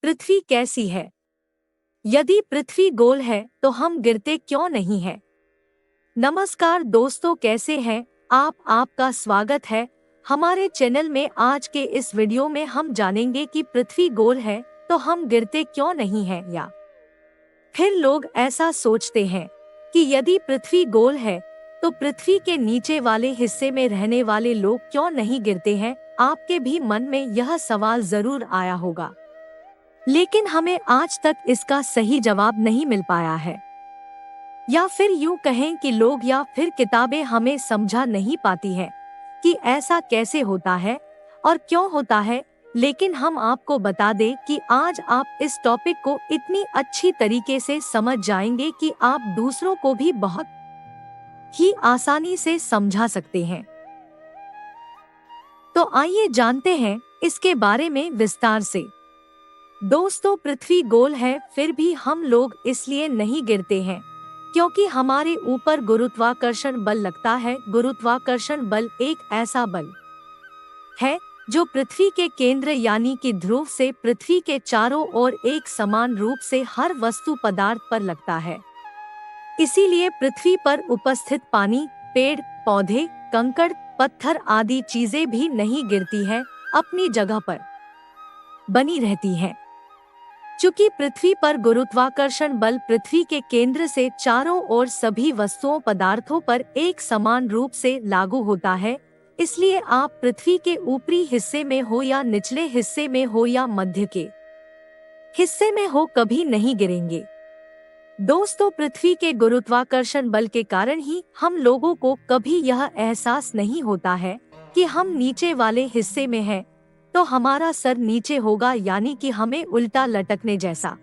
पृथ्वी कैसी है? यदि पृथ्वी गोल है तो हम गिरते क्यों नहीं हैं? नमस्कार दोस्तों, कैसे हैं आप? आपका स्वागत है हमारे चैनल में। आज के इस वीडियो में हम जानेंगे कि पृथ्वी गोल है तो हम गिरते क्यों नहीं हैं, या फिर लोग ऐसा सोचते हैं कि यदि पृथ्वी गोल है तो पृथ्वी के नीचे वाले हिस्से में रहने वाले लोग क्यों नहीं गिरते हैं। आपके भी मन में यह सवाल जरूर आया होगा, लेकिन हमें आज तक इसका सही जवाब नहीं मिल पाया है, या फिर यूं कहें कि लोग या फिर किताबें हमें समझा नहीं पाती हैं कि ऐसा कैसे होता है और क्यों होता है। लेकिन हम आपको बता दें कि आज आप इस टॉपिक को इतनी अच्छी तरीके से समझ जाएंगे कि आप दूसरों को भी बहुत ही आसानी से समझा सकते हैं। तो आइए जानते हैं इसके बारे में विस्तार से। दोस्तों, पृथ्वी गोल है फिर भी हम लोग इसलिए नहीं गिरते हैं क्योंकि हमारे ऊपर गुरुत्वाकर्षण बल लगता है। गुरुत्वाकर्षण बल एक ऐसा बल है जो पृथ्वी के केंद्र यानी कि ध्रुव से पृथ्वी के चारों ओर एक समान रूप से हर वस्तु पदार्थ पर लगता है। इसीलिए पृथ्वी पर उपस्थित पानी, पेड़ पौधे, कंकड़, पत्थर आदि चीजें भी नहीं गिरती हैं, अपनी जगह पर बनी रहती हैं। चूंकि पृथ्वी पर गुरुत्वाकर्षण बल पृथ्वी के केंद्र से चारों ओर सभी वस्तुओं पदार्थों पर एक समान रूप से लागू होता है, इसलिए आप पृथ्वी के ऊपरी हिस्से में हो या निचले हिस्से में हो या मध्य के हिस्से में हो, कभी नहीं गिरेंगे। दोस्तों, पृथ्वी के गुरुत्वाकर्षण बल के कारण ही हम लोगों को कभी यह एहसास नहीं होता है कि हम नीचे वाले हिस्से में हैं, तो हमारा सर नीचे होगा, यानी कि हमें उल्टा लटकने जैसा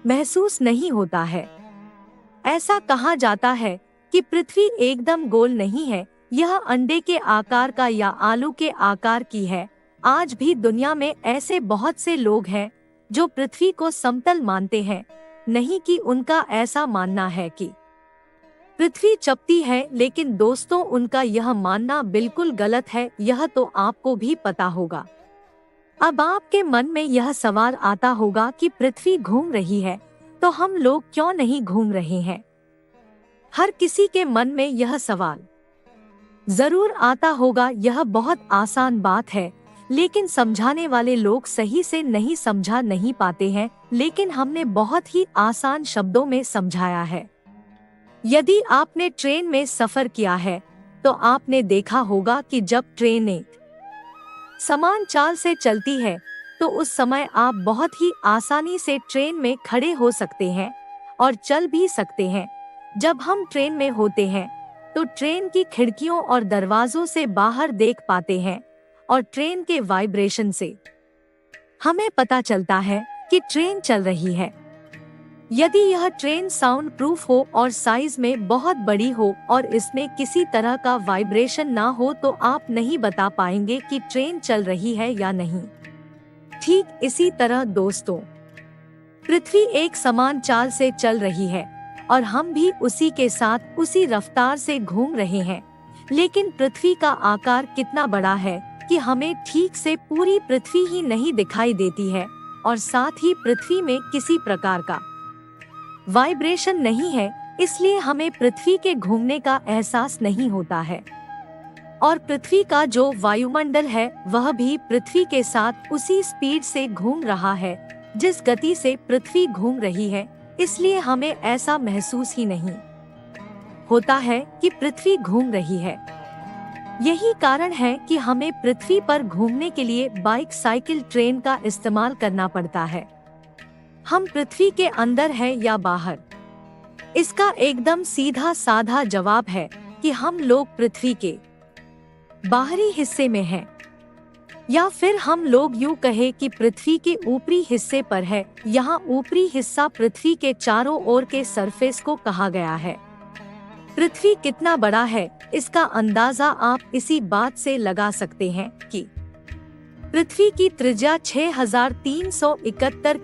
महसूस नहीं होता है। ऐसा कहा जाता है कि पृथ्वी एकदम गोल नहीं है, यह अंडे के आकार का या आलू के आकार की है। आज भी दुनिया में ऐसे बहुत से लोग हैं जो पृथ्वी को समतल मानते हैं, नहीं कि उनका ऐसा मानना है कि पृथ्वी चपटी है। लेकिन दोस्तों, उनका यह मानना बिल्कुल गलत है, यह तो आपको भी पता होगा। अब आपके मन में यह सवाल आता होगा कि पृथ्वी घूम रही है तो हम लोग क्यों नहीं घूम रहे हैं। हर किसी के मन में यह सवाल जरूर आता होगा। यह बहुत आसान बात है, लेकिन समझाने वाले लोग सही से नहीं समझा नहीं पाते हैं, लेकिन हमने बहुत ही आसान शब्दों में समझाया है। यदि आपने ट्रेन में सफर किया है तो आपने देखा होगा कि जब ट्रेन एक समान चाल से चलती है तो उस समय आप बहुत ही आसानी से ट्रेन में खड़े हो सकते हैं और चल भी सकते हैं। जब हम ट्रेन में होते हैं तो ट्रेन की खिड़कियों और दरवाजों से बाहर देख पाते हैं और ट्रेन के वाइब्रेशन से हमें पता चलता है कि ट्रेन चल रही है। यदि यह ट्रेन साउंड प्रूफ हो और साइज में बहुत बड़ी हो और इसमें किसी तरह का वाइब्रेशन ना हो तो आप नहीं बता पाएंगे कि ट्रेन चल रही है या नहीं। ठीक इसी तरह दोस्तों, पृथ्वी एक समान चाल से चल रही है और हम भी उसी के साथ उसी रफ्तार से घूम रहे हैं, लेकिन पृथ्वी का आकार कितना बड़ा है कि हमें ठीक से पूरी पृथ्वी ही नहीं दिखाई देती है और साथ ही पृथ्वी में किसी प्रकार का वाइब्रेशन नहीं है, इसलिए हमें पृथ्वी के घूमने का एहसास नहीं होता है। और पृथ्वी का जो वायुमंडल है वह भी पृथ्वी के साथ उसी स्पीड से घूम रहा है जिस गति से पृथ्वी घूम रही है, इसलिए हमें ऐसा महसूस ही नहीं होता है कि पृथ्वी घूम रही है। यही कारण है कि हमें पृथ्वी पर घूमने के लिए बाइक, साइकिल, ट्रेन का इस्तेमाल करना पड़ता है। हम पृथ्वी के अंदर हैं या बाहर? इसका एकदम सीधा साधा जवाब है कि हम लोग पृथ्वी के बाहरी हिस्से में हैं, या फिर हम लोग यूं कहें कि पृथ्वी के ऊपरी हिस्से पर है। यहाँ ऊपरी हिस्सा पृथ्वी के चारों ओर के सरफेस को कहा गया है। पृथ्वी कितना बड़ा है इसका अंदाजा आप इसी बात से लगा सकते हैं कि पृथ्वी की त्रिज्या 6371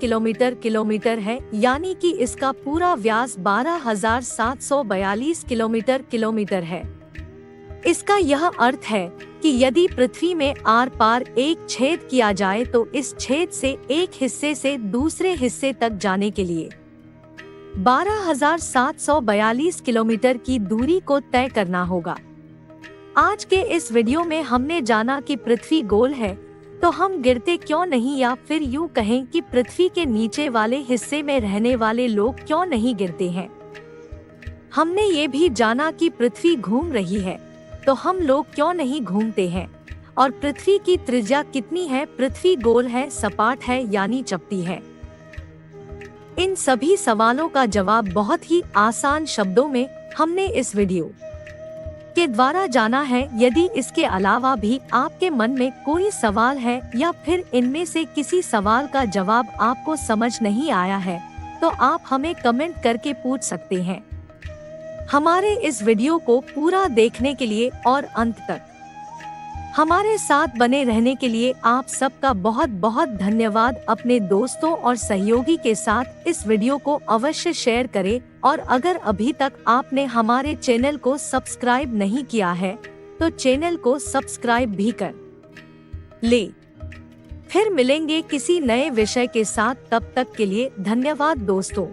किलोमीटर है, यानी कि इसका पूरा व्यास 12742 किलोमीटर है। इसका यह अर्थ है कि यदि पृथ्वी में आर पार एक छेद किया जाए तो इस छेद से एक हिस्से से दूसरे हिस्से तक जाने के लिए 12,742 किलोमीटर की दूरी को तय करना होगा। आज के इस वीडियो में हमने जाना कि पृथ्वी गोल है तो हम गिरते क्यों नहीं, या फिर यूं कहें कि पृथ्वी के नीचे वाले हिस्से में रहने वाले लोग क्यों नहीं गिरते हैं। हमने ये भी जाना कि पृथ्वी घूम रही है तो हम लोग क्यों नहीं घूमते हैं, और पृथ्वी की त्रिज्या कितनी है, पृथ्वी गोल है, सपाट है यानी चपटी है। इन सभी सवालों का जवाब बहुत ही आसान शब्दों में हमने इस वीडियो के द्वारा जाना है। यदि इसके अलावा भी आपके मन में कोई सवाल है या फिर इनमें से किसी सवाल का जवाब आपको समझ नहीं आया है तो आप हमें कमेंट करके पूछ सकते हैं। हमारे इस वीडियो को पूरा देखने के लिए और अंत तक हमारे साथ बने रहने के लिए आप सबका बहुत बहुत धन्यवाद। अपने दोस्तों और सहयोगी के साथ इस वीडियो को अवश्य शेयर करें, और अगर अभी तक आपने हमारे चैनल को सब्सक्राइब नहीं किया है तो चैनल को सब्सक्राइब भी कर ले। फिर मिलेंगे किसी नए विषय के साथ, तब तक के लिए धन्यवाद दोस्तों।